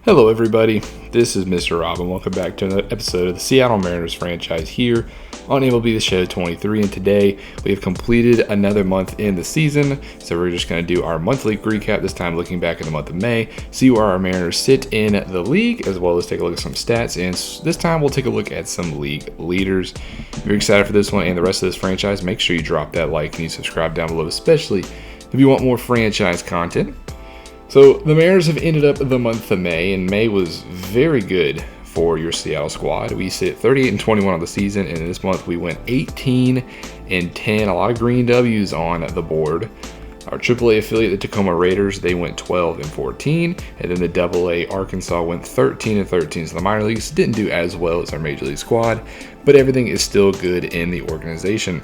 Hello everybody, this is Mr. Rob and welcome back to another episode of the Seattle Mariners franchise here on MLB The Show 23, and today we have completed another month in the season, so we're just going to do our monthly recap, this time looking back in the month of May, see where our Mariners sit in the league, as well as take a look at some stats, and this time we'll take a look at some league leaders. If you're excited for this one and the rest of this franchise, make sure you drop that like and you subscribe down below, especially if you want more franchise content. So the Mariners have ended up the month of May, and May was very good for your Seattle squad. We sit 38-21 on the season, and this month we went 18-10. A lot of green W's on the board. Our AAA affiliate, the Tacoma Raiders, they went 12-14, and then the AA Arkansas went 13-13. So the minor leagues didn't do as well as our major league squad, but everything is still good in the organization.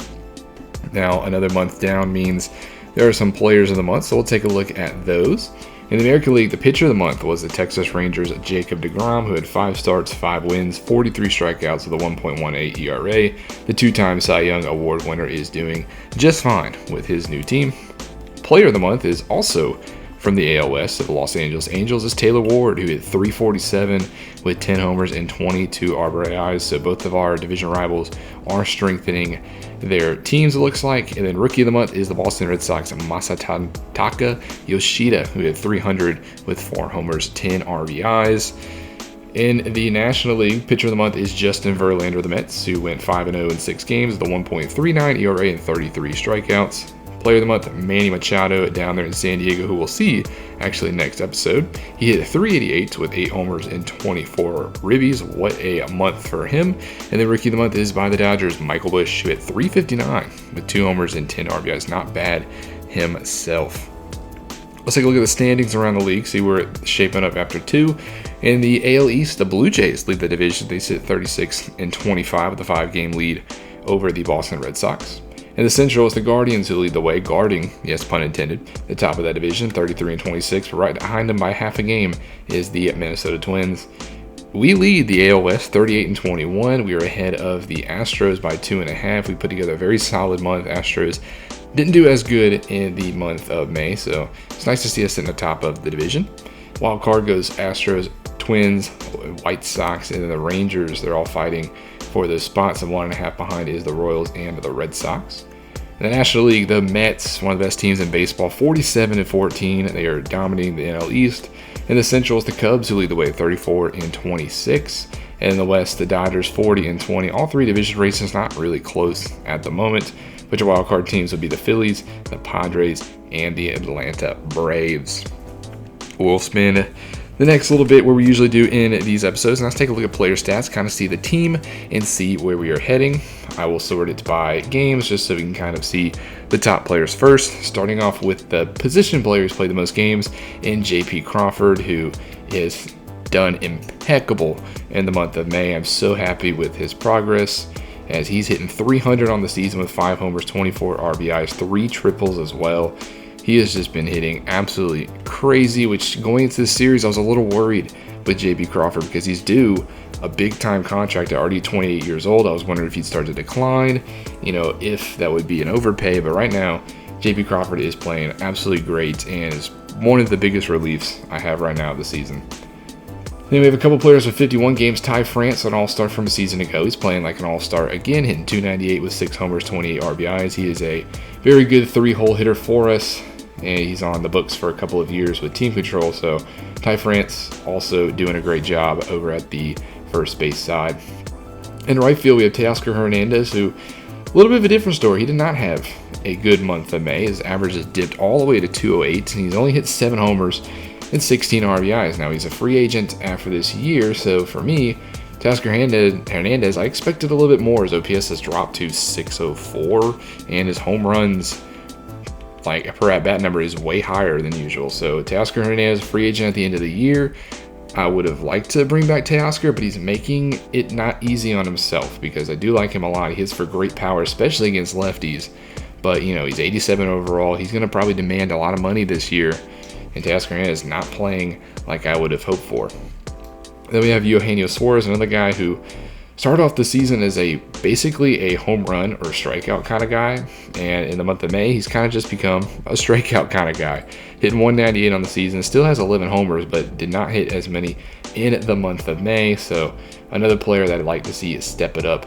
Now another month down means there are some players of the month, so we'll take a look at those. In the American League, the pitcher of the month was the Texas Rangers' Jacob deGrom, who had 5 starts, 5 wins, 43 strikeouts with a 1.18 ERA. The two-time Cy Young Award winner is doing just fine with his new team. Player of the month is also from the AL West of the Los Angeles Angels is Taylor Ward, who hit .347 with 10 homers and 22 RBIs. So both of our division rivals are strengthening their teams, it looks like. And then rookie of the month is the Boston Red Sox Masataka Yoshida, who hit .300 with 4 homers, 10 RBIs. In the National League, pitcher of the month is Justin Verlander of the Mets, who went 5-0 in 6 games with a 1.39 ERA and 33 strikeouts. Player of the month, Manny Machado down there in San Diego, who we'll see actually next episode. He hit .388 with 8 homers and 24 ribbies. What a month for him. And then rookie of the month is by the Dodgers, Michael Busch, who hit .359 with 2 homers and 10 RBIs. Not bad himself. Let's take a look at the standings around the league, see where it's shaping up after 2. In the AL East, the Blue Jays lead the division. They sit 36-25 with a 5-game lead over the Boston Red Sox. In the Central, it's the Guardians who lead the way, guarding, yes, pun intended, the top of that division, 33-26. But right behind them by half a game is the Minnesota Twins. We lead the AL West, 38-21. We are ahead of the Astros by 2.5. We put together a very solid month. Astros didn't do as good in the month of May, so it's nice to see us in the top of the division. Wild card goes Astros, Twins, White Sox, and then the Rangers. They're all fighting for those spots, and 1.5 behind is the Royals and the Red Sox. In the National League, the Mets, one of the best teams in baseball, 47-14. They are dominating the NL East. In the Central, it's the Cubs who lead the way, 34-26. And in the West, the Dodgers, 40-20. All 3 division races not really close at the moment, but your wild card teams would be the Phillies, the Padres, and the Atlanta Braves. We'll spin the next little bit where we usually do in these episodes, and let's take a look at player stats, kind of see the team and see where we are heading. I will sort it by games just so we can kind of see the top players first, starting off with the position players played the most games in JP Crawford, who is done impeccable in the month of May. I'm so happy with his progress as he's hitting .300 on the season with 5 homers, 24 RBIs, 3 triples as well. He has just been hitting absolutely crazy, which going into this series, I was a little worried with JP Crawford because he's due a big-time contract at already 28 years old. I was wondering if he'd start to decline, if that would be an overpay. But right now, JP Crawford is playing absolutely great and is one of the biggest reliefs I have right now of the season. Then we have a couple players with 51 games. Ty France, an all-star from a season ago. He's playing like an all-star again, hitting .298 with 6 homers, 28 RBIs. He is a very good 3-hole hitter for us, and he's on the books for a couple of years with team control. So Ty France also doing a great job over at the first base side. In right field, we have Teoscar Hernandez, who a little bit of a different story. He did not have a good month of May. His average has dipped all the way to .208, and he's only hit 7 homers and 16 RBIs. Now he's a free agent after this year, so for me, Teoscar Hernandez, I expected a little bit more. His OPS has dropped to .604, and his home runs, like per at-bat number, is way higher than usual. So Teoscar Hernandez, free agent at the end of the year. I would have liked to bring back Teoscar, but he's making it not easy on himself because I do like him a lot. He hits for great power, especially against lefties. But, he's 87 overall. He's going to probably demand a lot of money this year, and Teoscar Hernandez is not playing like I would have hoped for. Then we have Eugenio Suarez, another guy who Started off the season as basically a home run or strikeout kind of guy, and in the month of May, he's kind of just become a strikeout kind of guy. Hitting 198 on the season, still has 11 homers, but did not hit as many in the month of May. So another player that I'd like to see step it up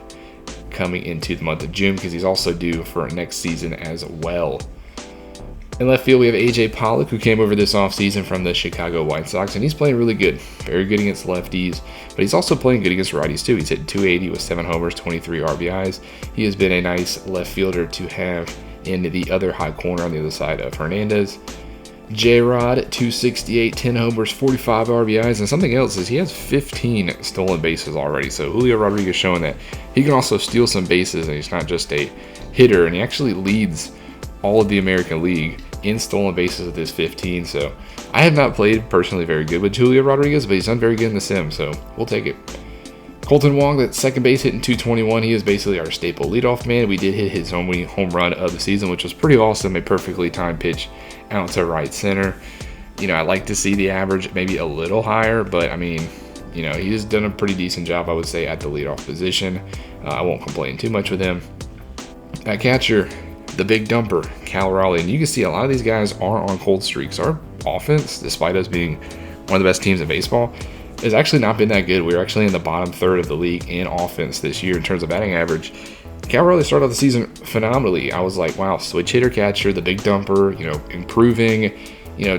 coming into the month of June, because he's also due for next season as well. In left field, we have A.J. Pollock, who came over this offseason from the Chicago White Sox, and he's playing really good. Very good against lefties, but he's also playing good against righties, too. He's hitting 280 with 7 homers, 23 RBIs. He has been a nice left fielder to have in the other high corner on the other side of Hernandez. J-Rod, 268, 10 homers, 45 RBIs, and something else is he has 15 stolen bases already. So Julio Rodriguez showing that he can also steal some bases, and he's not just a hitter, and he actually leads all of the American League in stolen bases with his 15. So I have not played personally very good with Julio Rodriguez, but he's done very good in the sim, so we'll take it. Colton Wong, that second base, hitting 221. He is basically our staple leadoff man. We did hit his only home run of the season, which was pretty awesome. A perfectly timed pitch out to right center. I like to see the average maybe a little higher, but I mean, he's done a pretty decent job, I would say, at the leadoff position. I won't complain too much with him. At catcher, the big dumper, Cal Raleigh. And you can see a lot of these guys are on cold streaks. Our offense, despite us being one of the best teams in baseball, has actually not been that good. We're actually in the bottom third of the league in offense this year in terms of batting average. Cal Raleigh started off the season phenomenally. I was like, wow, switch hitter catcher, the big dumper, improving.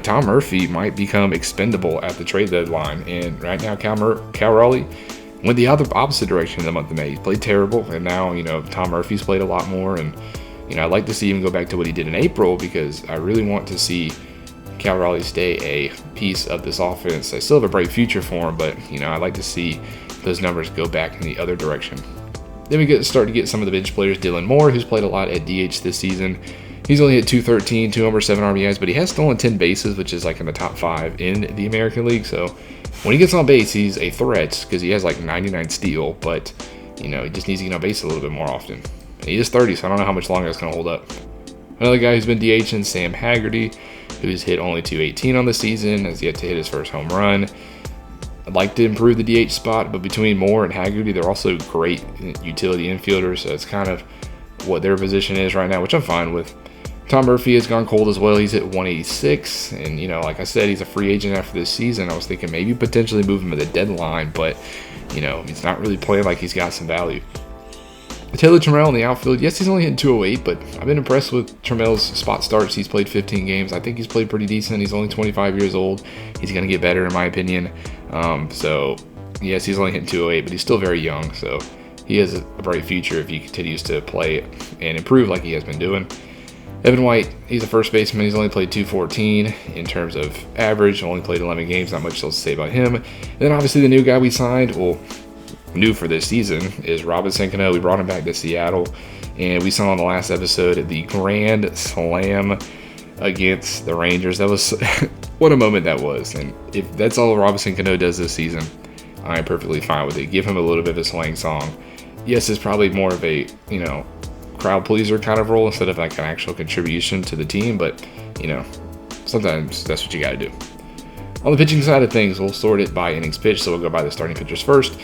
Tom Murphy might become expendable at the trade deadline. And right now, Cal Raleigh went the opposite direction in the month of May. He played terrible, and now, Tom Murphy's played a lot more, and I'd like to see him go back to what he did in April, because I really want to see Cal Raleigh stay a piece of this offense. I still have a bright future for him, but, I'd like to see those numbers go back in the other direction. Then we start to get some of the bench players. Dylan Moore, who's played a lot at DH this season. He's only hit 213, 2 homers, 7 RBIs, but he has stolen 10 bases, which is like in the top 5 in the American League. So when he gets on base, he's a threat, because he has like 99 steal, but, he just needs to get on base a little bit more often. He is 30, so I don't know how much longer it's going to hold up. Another guy who's been DHing, Sam Haggerty, who's hit only 218 on the season, has yet to hit his first home run. I'd like to improve the DH spot, but between Moore and Haggerty, they're also great utility infielders, so it's kind of what their position is right now, which I'm fine with. Tom Murphy has gone cold as well. He's hit 186, and, like I said, he's a free agent after this season. I was thinking maybe potentially move him at the deadline, but, he's not really playing like he's got some value. Taylor Trammell in the outfield, yes, he's only hitting 208, but I've been impressed with Trammell's spot starts. He's played 15 games. I think he's played pretty decent. He's only 25 years old. He's going to get better, in my opinion. So, yes, he's only hitting 208, but he's still very young. So, he has a bright future if he continues to play and improve like he has been doing. Evan White, he's a first baseman. He's only played 214 in terms of average. Only played 11 games. Not much else to say about him. And then, obviously, the new guy we signed, new for this season, is Robinson Cano. We brought him back to Seattle, and we saw on the last episode the grand slam against the Rangers. That was what a moment that was. And if that's all Robinson Cano does this season, I am perfectly fine with it. Give him a little bit of a slang song. Yes, it's probably more of a crowd pleaser kind of role instead of like an actual contribution to the team, but sometimes that's what you got to do. On the pitching side of things, we'll sort it by innings pitched, so we'll go by the starting pitchers first.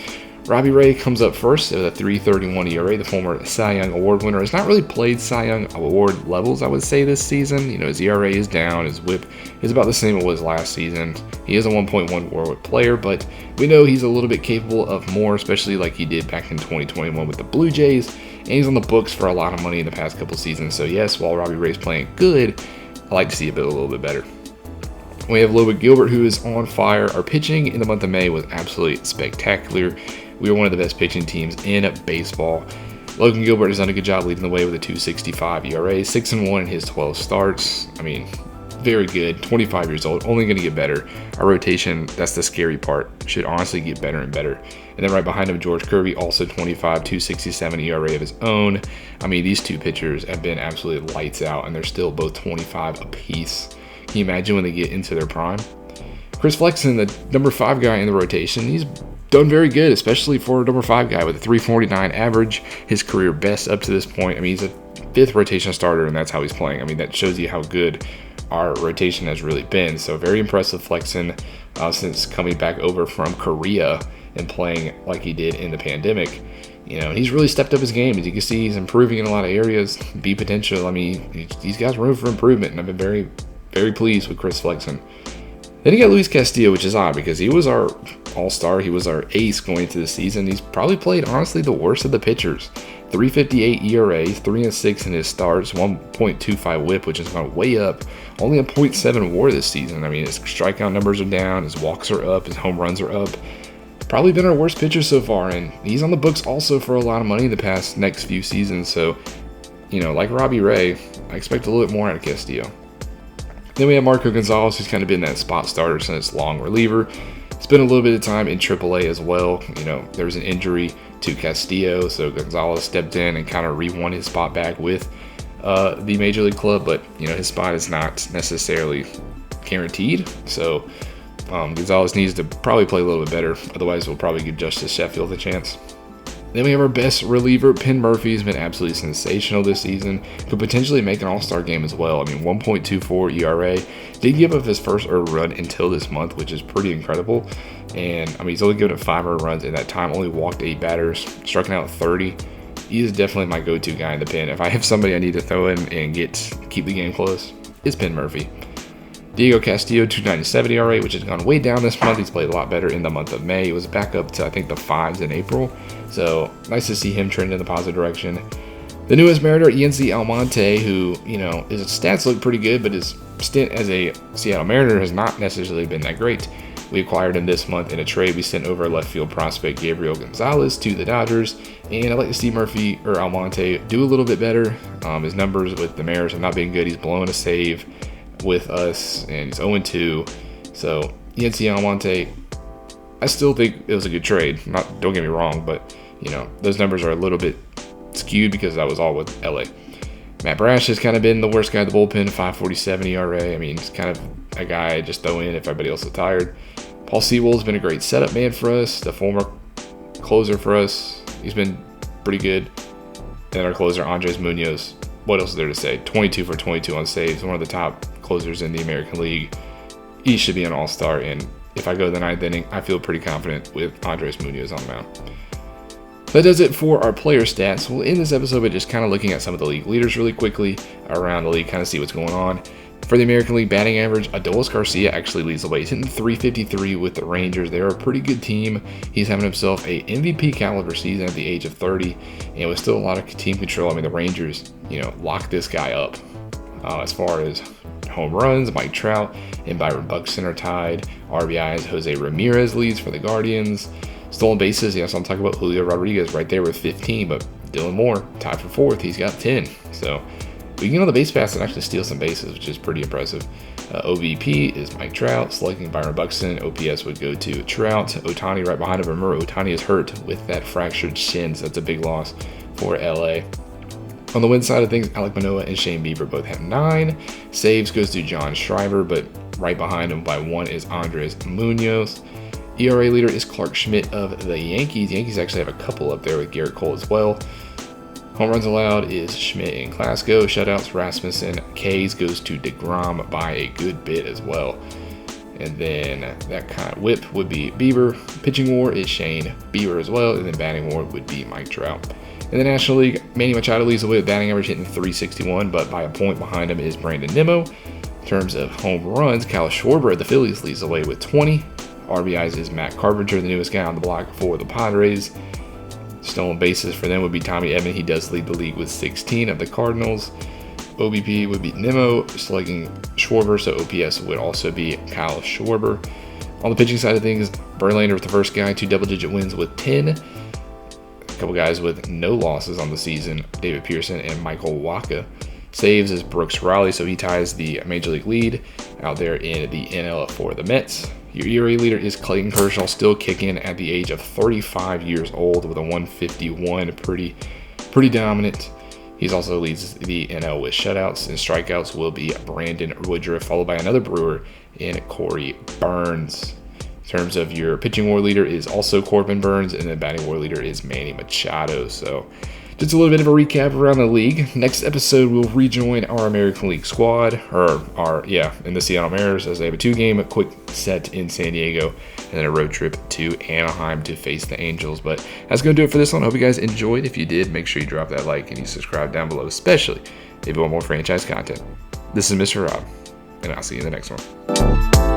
Robbie Ray comes up first with a 3.31 ERA. The former Cy Young Award winner has not really played Cy Young Award levels, I would say, this season. His ERA is down. His whip is about the same it was last season. He is a 1.1 WAR whip player, but we know he's a little bit capable of more, especially like he did back in 2021 with the Blue Jays. And he's on the books for a lot of money in the past couple seasons. So yes, while Robbie Ray's playing good, I like to see it a little bit better. We have Logan Gilbert, who is on fire. Our pitching in the month of May was absolutely spectacular. We were one of the best pitching teams in baseball. Logan Gilbert has done a good job leading the way with a 2.65 ERA, 6-1 in his 12 starts. I mean, very good. 25 years old, only going to get better. Our rotation, that's the scary part, should honestly get better and better. And then right behind him, George Kirby, also 25, 2.67 ERA of his own. I mean, these two pitchers have been absolutely lights out, and they're still both 25 apiece. Can you imagine when they get into their prime? Chris Flexen, the number 5 guy in the rotation, he's done very good, especially for a number 5 guy with a 3.49 average, his career best up to this point. I mean, he's a 5th rotation starter, and that's how he's playing. I mean, that shows you how good our rotation has really been. So very impressive Flexen since coming back over from Korea and playing like he did in the pandemic. He's really stepped up his game. As you can see, he's improving in a lot of areas. B potential. I mean, he's got room for improvement, and I've been very, very pleased with Chris Flexen. Then you got Luis Castillo, which is odd because he was our all-star. He was our ace going into the season. He's probably played, honestly, the worst of the pitchers. 3.58 ERA, 3-6 in his starts, 1.25 WHIP, which has gone way up. Only a 0.7 WAR this season. I mean, his strikeout numbers are down, his walks are up, his home runs are up. Probably been our worst pitcher so far, and he's on the books also for a lot of money the past next few seasons. So, like Robbie Ray, I expect a little bit more out of Castillo. Then we have Marco Gonzalez, who's kind of been that spot starter since long reliever. Spent a little bit of time in AAA as well. There was an injury to Castillo, so Gonzalez stepped in and kind of re-won his spot back with the Major League club, but his spot is not necessarily guaranteed. So Gonzalez needs to probably play a little bit better. Otherwise, we'll probably give Justice Sheffield a chance. Then we have our best reliever, Penn Murphy. Has been absolutely sensational this season. Could potentially make an all-star game as well. I mean, 1.24 ERA. Did give up his first earned run until this month, which is pretty incredible. And, I mean, he's only given up 5 earned runs in that time. Only walked 8 batters. Striking out 30. He is definitely my go-to guy in the pen. If I have somebody I need to throw in and keep the game close, it's Penn Murphy. Diego Castillo, 2.97 ERA, which has gone way down this month. He's played a lot better in the month of May. He was back up to, I think, the 5s in April. So, nice to see him trend in the positive direction. The newest Mariner, Yency Almonte, who, his stats look pretty good, but his stint as a Seattle Mariner has not necessarily been that great. We acquired him this month in a trade. We sent over left field prospect Gabriel Gonzalez to the Dodgers, and I'd like to see Almonte do a little bit better. His numbers with the Mariners have not been good. He's blown a save with us, and he's 0-2. So, Yency Almonte, I still think it was a good trade. Don't get me wrong, but those numbers are a little bit skewed because that was all with LA. Matt Brash has kind of been the worst guy in the bullpen, 5.47 ERA. I mean, he's kind of a guy I just throw in if everybody else is tired. Paul Sewell has been a great setup man for us, the former closer for us. He's been pretty good. And our closer, Andres Munoz. What else is there to say? 22 for 22 on saves, one of the top closers in the American League. He should be an all-star, and if I go to the 9th inning, I feel pretty confident with Andres Munoz on the mound. That does it for our player stats. We'll end this episode by just kind of looking at some of the league leaders really quickly around the league, kind of see what's going on. For the American League batting average, Adolis Garcia actually leads the way. He's hitting 353 with the Rangers. They're a pretty good team. He's having himself a MVP caliber season at the age of 30, and with still a lot of team control. I mean, the Rangers, lock this guy up. As far as home runs, Mike Trout and Byron Buxton are tied. RBIs, Jose Ramirez leads for the Guardians. Stolen bases, yes, I'm talking about Julio Rodriguez right there with 15, but Dylan Moore tied for 4th. He's got 10. So we can get on the base pass and actually steal some bases, which is pretty impressive. OVP is Mike Trout, slugging Byron Buxton. OPS would go to Trout. Ohtani right behind him. Remember, Ohtani is hurt with that fractured shin, so that's a big loss for LA. On the win side of things, Alek Manoah and Shane Bieber both have 9. Saves goes to John Schreiber, but right behind him by 1 is Andres Munoz. ERA leader is Clark Schmidt of the Yankees. The Yankees actually have a couple up there with Garrett Cole as well. Home runs allowed is Schmidt and Glasgow. Shutouts, Rasmussen. K's goes to DeGrom by a good bit as well. And then that kind of whip would be Bieber. Pitching war is Shane Bieber as well. And then batting war would be Mike Trout. In the National League, Manny Machado leads the way with batting average hitting 361, but by a point behind him is Brandon Nimmo. In terms of home runs, Kyle Schwarber of the Phillies leads the way with 20. RBIs is Matt Carpenter, the newest guy on the block for the Padres. Stolen bases for them would be Tommy Edman. He does lead the league with 16 of the Cardinals. OBP would be Nimmo, slugging Schwarber, so OPS would also be Kyle Schwarber. On the pitching side of things, Verlander was the first guy, 2 double-digit wins with 10. A couple guys with no losses on the season, David Pearson and Michael Wacha. Saves is Brooks Raleigh, so he ties the Major League lead out there in the NL for the Mets. Your ERA leader is Clayton Kershaw, still kicking at the age of 35 years old with a 151, pretty dominant. He's also leads the NL with shutouts, and strikeouts will be Brandon Woodruff, followed by another Brewer in Corey Burns. In terms of your pitching war leader is also Corbin Burns, and then batting war leader is Manny Machado. So just a little bit of a recap around the league. Next episode, we'll rejoin our American League squad, in the Seattle Mariners, as they have a 2-game quick set in San Diego, and then a road trip to Anaheim to face the Angels. But that's going to do it for this one. I hope you guys enjoyed. If you did, make sure you drop that like and you subscribe down below, especially if you want more franchise content. This is Mr. Rob, and I'll see you in the next one.